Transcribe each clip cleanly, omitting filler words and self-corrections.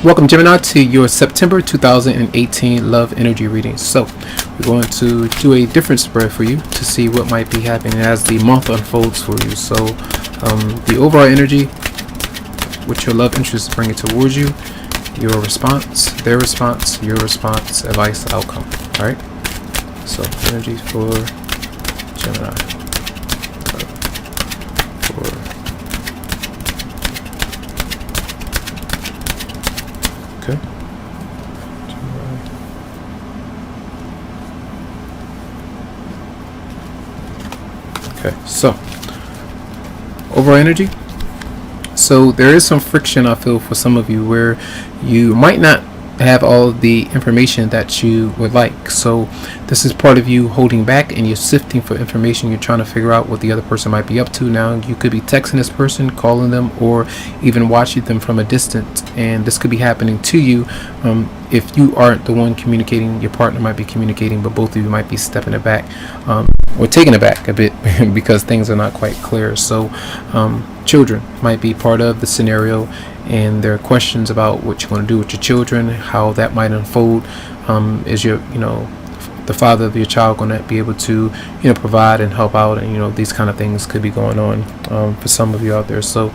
Welcome, Gemini, to your September 2018 love energy reading. So we're going to do a different spread for you to see what might be happening as the month unfolds for you. So the overall energy, what your love interest is bringing towards you, your response, their response, your response, advice, outcome. All right. So energy for Gemini. Okay. Okay, so overall energy. So there is some friction, I feel, for some of you where you might not have all the information that you would like. So this is part of you holding back and you're sifting for information. You're trying to figure out what the other person might be up to. Now you could be texting this person, calling them, or even watching them from a distance, and this could be happening to you. If you aren't the one communicating, your partner might be communicating, but both of you might be stepping it back or taking it back a bit because things are not quite clear. So children might be part of the scenario, and there are questions about what you're going to do with your children, how that might unfold. Is your, the father of your child going to be able to, provide and help out? And, these kind of things could be going on for some of you out there. So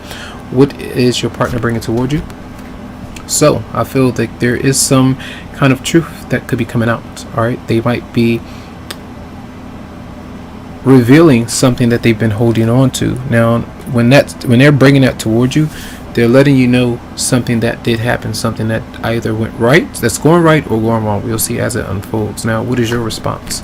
what is your partner bringing toward you? So I feel that there is some kind of truth that could be coming out. All right. They might be revealing something that they've been holding on to. Now, when they're bringing that towards you, they're letting you know something that did happen, something that either went right, that's going right, or going wrong. We'll see as it unfolds. Now, what is your response?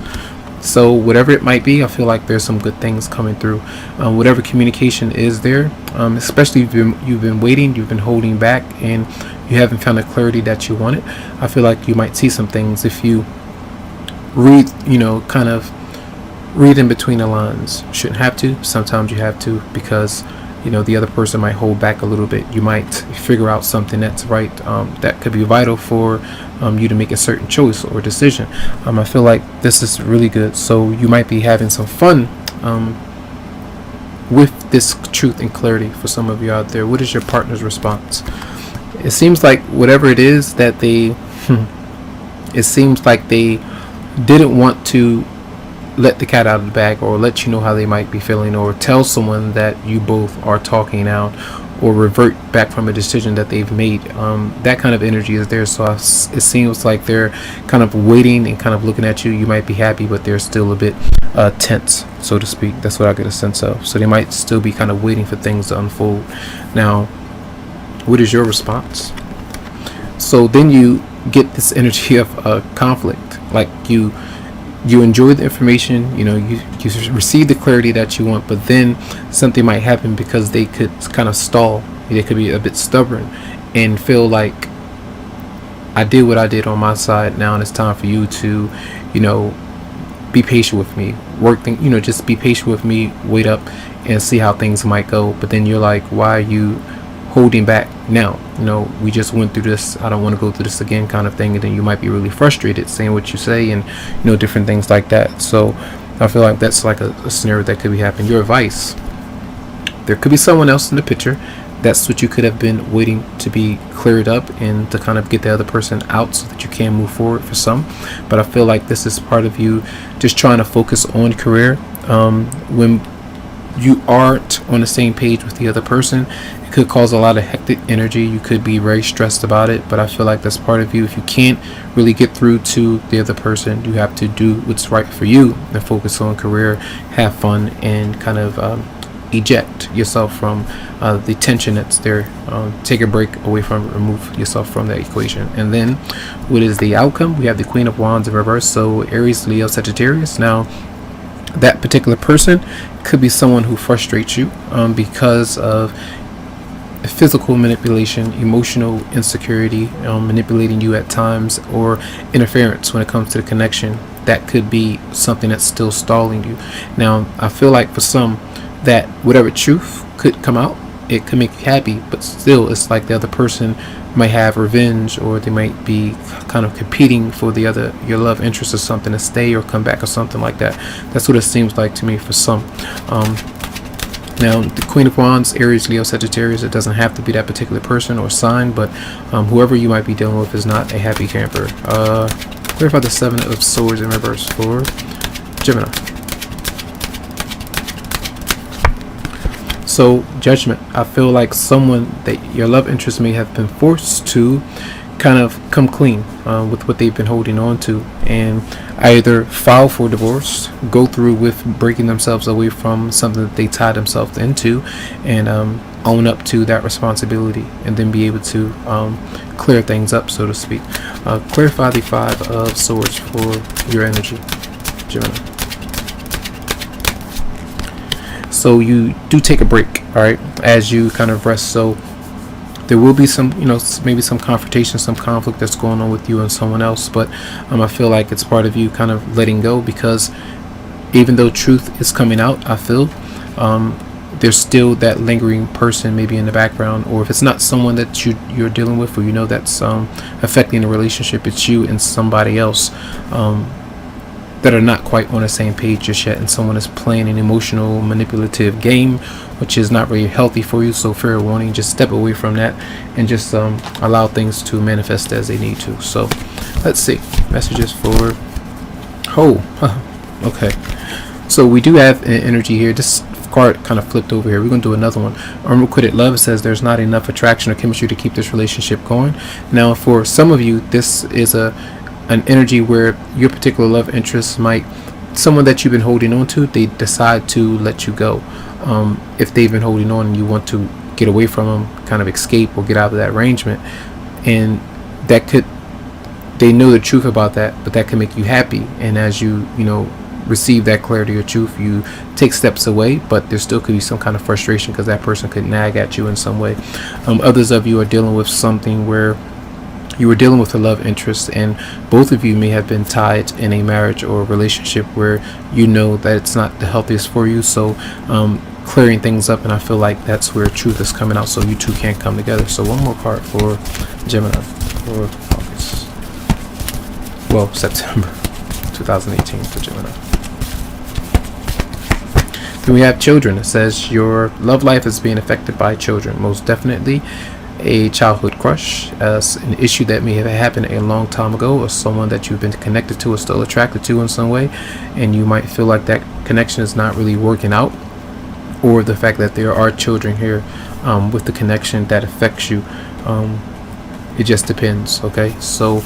So whatever it might be, I feel like there's some good things coming through. Whatever communication is there, especially if you've been waiting, you've been holding back, and you haven't found the clarity that you wanted, I feel like you might see some things if you read, kind of read in between the lines. Shouldn't have to. Sometimes you have to, because the other person might hold back a little bit. You might figure out something that's right, that could be vital for you to make a certain choice or decision. I feel like this is really good. So you might be having some fun with this truth and clarity for some of you out there. What is your partner's response? It seems like whatever it is that it seems like they didn't want to let the cat out of the bag, or let you know how they might be feeling, or tell someone that you both are talking out, or revert back from a decision that they've made. That kind of energy is there. So it seems like they're kind of waiting and kind of looking at you. You might be happy, but they're still a bit tense, so to speak. That's what I get a sense of. So they might still be kind of waiting for things to unfold. Now, what is your response? So then you get this energy of conflict. Like you enjoy the information, you receive the clarity that you want, but then something might happen because they could kind of stall. They could be a bit stubborn and feel like, I did what I did on my side, now it's time for you to, be patient with me, just be patient with me, wait up and see how things might go. But then you're like, why are you holding back now? We just went through this, I don't want to go through this again, kind of thing. And then you might be really frustrated saying what you say, and different things like that. So I feel like that's like a scenario that could be happening. Your advice: there could be someone else in the picture. That's what you could have been waiting to be cleared up and to kind of get the other person out so that you can move forward for some. But I feel like this is part of you just trying to focus on career. When you aren't on the same page with the other person, it could cause a lot of hectic energy. You could be very stressed about it, but I feel like that's part of you. If you can't really get through to the other person, you have to do what's right for you and focus on career, have fun, and kind of eject yourself from the tension that's there. Take a break away from it, remove yourself from that equation. And then what is the outcome? We have the Queen of Wands in reverse. So Aries, Leo, Sagittarius. Now that particular person could be someone who frustrates you because of physical manipulation, emotional insecurity, manipulating you at times, or interference when it comes to the connection. That could be something that's still stalling you. Now, I feel like for some, that whatever truth could come out, it could make you happy, but still it's like the other person might have revenge, or they might be kind of competing for your love interest or something to stay or come back or something like that. That's what it seems like to me for some. Now, the Queen of Wands, Aries, Leo, Sagittarius, it doesn't have to be that particular person or sign, but whoever you might be dealing with is not a happy camper. Clarify the Seven of Swords in reverse for Gemini. So, Judgment. I feel like someone that your love interest may have been forced to kind of come clean with what they've been holding on to, and either file for divorce, go through with breaking themselves away from something that they tied themselves into, and own up to that responsibility, and then be able to clear things up, so to speak. Clarify the Five of Swords for your energy, Gemini. So you do take a break, all right, as you kind of rest. So there will be some, maybe some confrontation, some conflict that's going on with you and someone else, but I feel like it's part of you kind of letting go, because even though truth is coming out, I feel there's still that lingering person maybe in the background, or if it's not someone that you're dealing with, or that's affecting the relationship, it's you and somebody else that are not quite on the same page just yet, and someone is playing an emotional, manipulative game, which is not really healthy for you. So fair warning, just step away from that and just allow things to manifest as they need to. So let's see, messages for okay, so we do have an energy here. This card kind of flipped over here. We're going to do another one. Unrequited love says there's not enough attraction or chemistry to keep this relationship going. Now, for some of you, this is an energy where your particular love interest might, someone that you've been holding on to, they decide to let you go. If they've been holding on and you want to get away from them, kind of escape or get out of that arrangement, and that could, they know the truth about that, but that can make you happy, and as you receive that clarity or truth, you take steps away, but there still could be some kind of frustration because that person could nag at you in some way. Others of you are dealing with something where you were dealing with a love interest, and both of you may have been tied in a marriage or a relationship where that it's not the healthiest for you. So clearing things up, and I feel like that's where truth is coming out, so you two can come together. So one more card for Gemini for August, September 2018 for Gemini. Then we have children. It says your love life is being affected by children. Most definitely a childhood crush, as an issue that may have happened a long time ago, or someone that you've been connected to or still attracted to in some way, and you might feel like that connection is not really working out, or the fact that there are children here with the connection that affects you. It just depends. Okay, so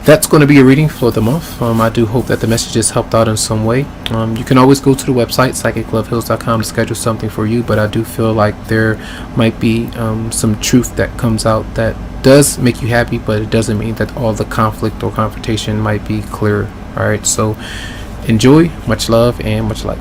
that's going to be a reading for the month. I do hope that the messages helped out in some way. You can always go to the website psychicloveheals.com to schedule something for you, but I do feel like there might be some truth that comes out that does make you happy, but it doesn't mean that all the conflict or confrontation might be clear. All right, so enjoy, much love and much light.